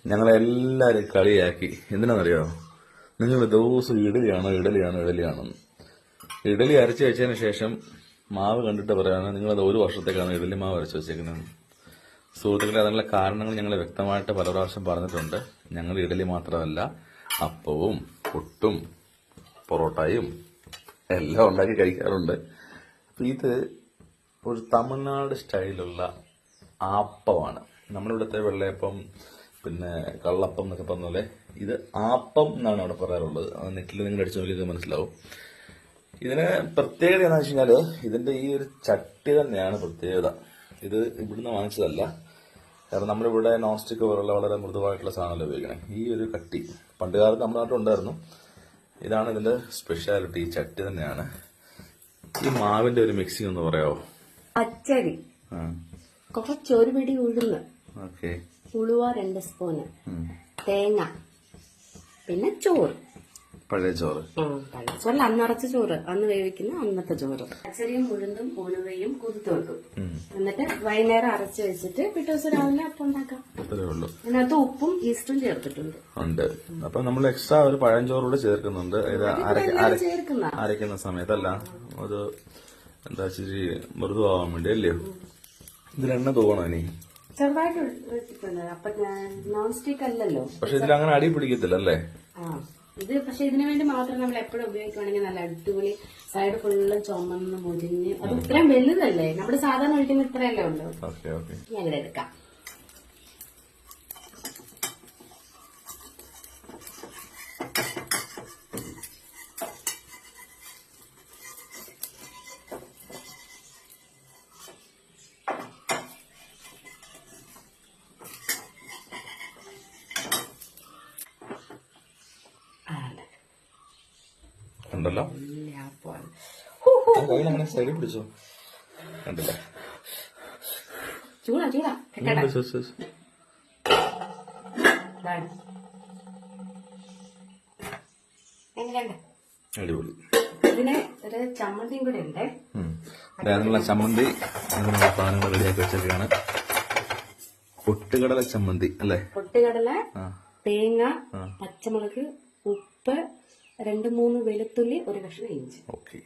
ഞങ്ങളെല്ലാരും കളിയാക്കി. എന്തിനാണെന്നറിയോ? നിങ്ങൾ ദിവസം ഇഡലിയാണോ ഇഡലിയാണെന്ന്. ഇഡലി അരച്ച് വെച്ചതിന് ശേഷം മാവ് കണ്ടിട്ട് പറയാണ് നിങ്ങളത് 1 വർഷത്തേക്കാണ് ഇഡലി മാവ് അരച്ച് വെച്ചേക്കുന്നത്. സുഹൃത്തുക്കളെ, അതിനുള്ള കാരണങ്ങൾ ഞങ്ങൾ വ്യക്തമായിട്ട് പല പ്രാവശ്യം പറഞ്ഞിട്ടുണ്ട്. ഞങ്ങൾ ഇഡലി മാത്രമല്ല, അപ്പവും പുട്ടും പൊറോട്ടയും എല്ലാം ഉണ്ടാക്കി കഴിക്കാറുണ്ട്. അപ്പൊ ഇത് ഒരു തമിഴ്നാട് സ്റ്റൈലുള്ള ആപ്പമാണ്. നമ്മളിവിടുത്തെ വെള്ളയപ്പം, പിന്നെ കള്ളപ്പം എന്നൊക്കെ പറഞ്ഞ ഇത് ആപ്പം എന്നാണ് അവിടെ പറയാറുള്ളത്. നെറ്റിൽ നിങ്ങൾ അടിച്ചു നോക്കിയത് മനസ്സിലാവും. ഇതിന് പ്രത്യേകത എന്താണെന്ന് വെച്ച് കഴിഞ്ഞാല് ഇതിന്റെ ഈ ഒരു ചട്ടി തന്നെയാണ് പ്രത്യേകത. ഇത് ഇവിടുന്ന് വാങ്ങിച്ചതല്ല. കാരണം നമ്മളിവിടെ നോൺ സ്റ്റിക്ക് പോലുള്ള വളരെ മൃദുവായിട്ടുള്ള സാധനമല്ല ഉപയോഗിക്കണേ. ഈ ഒരു കട്ടി പണ്ട് കാലത്ത് നമ്മുടെ നാട്ടിലുണ്ടായിരുന്നു. ഇതാണ് ഇതിന്റെ സ്പെഷ്യാലിറ്റി. ഈ ചട്ടി തന്നെയാണ്. ഈ മാവിന്റെ ഒരു മിക്സിംഗ് ഒന്ന് പറയാവോ? പച്ചരി കുറച്ചൊരു പിടി ഉഴുന്ന്, ഉളുവ 2 സ്പൂണ്, തേങ്ങ, പിന്നെ ചോറ്, പഴയ ചോറ്. പഴയ ചോറിൽ അന്നറച്ച ചോറ്, അന്ന് വേവിക്കുന്ന അന്നത്തെ ചോറ്. പച്ചരിയും ഉഴുന്നും ഉലുവയും കുതിർത്ത് വെക്കും. എന്നിട്ട് വൈകുന്നേരം അരച്ച് വെച്ചിട്ട് പിറ്റേ ദിവസം രാവിലെ അപ്പം ഉണ്ടാക്കാം. അത്രേ ഉള്ളൂ. അതിനകത്ത് ഉപ്പും ഈസ്റ്റും ചേർത്തിട്ടുണ്ട്. അപ്പൊ നമ്മൾ എക്സ്ട്രാ ഒരു പഴഞ്ചോറൂടെ ചേർക്കുന്നുണ്ട്. അരയ്ക്കുന്ന സമയത്തല്ല, അത് എന്താ ഇച്ചിരി മൃദുവാവാൻ വേണ്ടി അല്ലയോ? ഇതിലെണ്ണ തോന്നണോ ഇനി? ചെറുതായിട്ട് വെച്ചിട്ടുണ്ട്. അപ്പൊ നോൺ സ്റ്റിക്ക് അല്ലല്ലോ. പക്ഷെ ഇതിലങ്ങനെ അടി പിടിക്കത്തില്ല അല്ലേ? ഇത് പക്ഷെ ഇതിനു വേണ്ടി മാത്രം നമ്മൾ എപ്പോഴും ഉപയോഗിക്കുവാണെങ്കിൽ നല്ല അടിപൊളി, സൈഡ് ഫുള്ള് ചുമന്ന് മുരിഞ്ഞ്, അത് ഇത്രയും വലുതല്ലേ, നമ്മുടെ സാധാരണ ഒഴിക്കുന്ന ഇത്രയല്ലേ ഉള്ളൂ. ഞങ്ങൾ എടുക്കാം. ഉണ്ടല്ലോ, അങ്ങനെ സൈഡിൽ പിടിച്ചോ. കണ്ടില്ല? അടിപൊളി. ഇതിന് ഒരു ചമ്മന്തിയും കൂടെ ഉണ്ട്. അതിനുള്ള ചമ്മന്തി സാധനങ്ങൾ റെഡിയാക്കി വെച്ചൊക്കെയാണ്. പൊട്ടുകടല ചമ്മന്തി അല്ലേ? പൊട്ടുകടല, തേങ്ങ, പച്ചമുളക്, ഉപ്പ്, 2-3 വെളുത്തുള്ളി, 1 കഷ്ണം ഇഞ്ചി. ഓക്കെ.